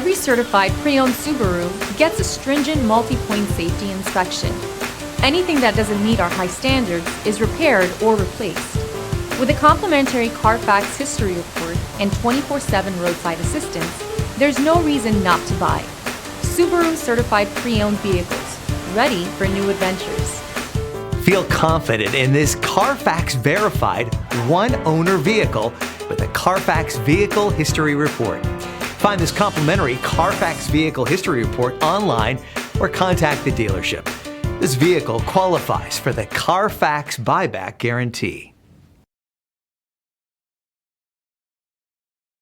Every certified pre-owned Subaru gets a stringent multi-point safety inspection. Anything that doesn't meet our high standards is repaired or replaced. With a complimentary Carfax history report and 24/7 roadside assistance, there's no reason not to buy. Subaru certified pre-owned vehicles, ready for new adventures. Feel confident in this Carfax verified one-owner vehicle with a Carfax Vehicle History Report. Find this complimentary Carfax Vehicle History Report online or contact the dealership. This vehicle qualifies for the Carfax Buyback Guarantee.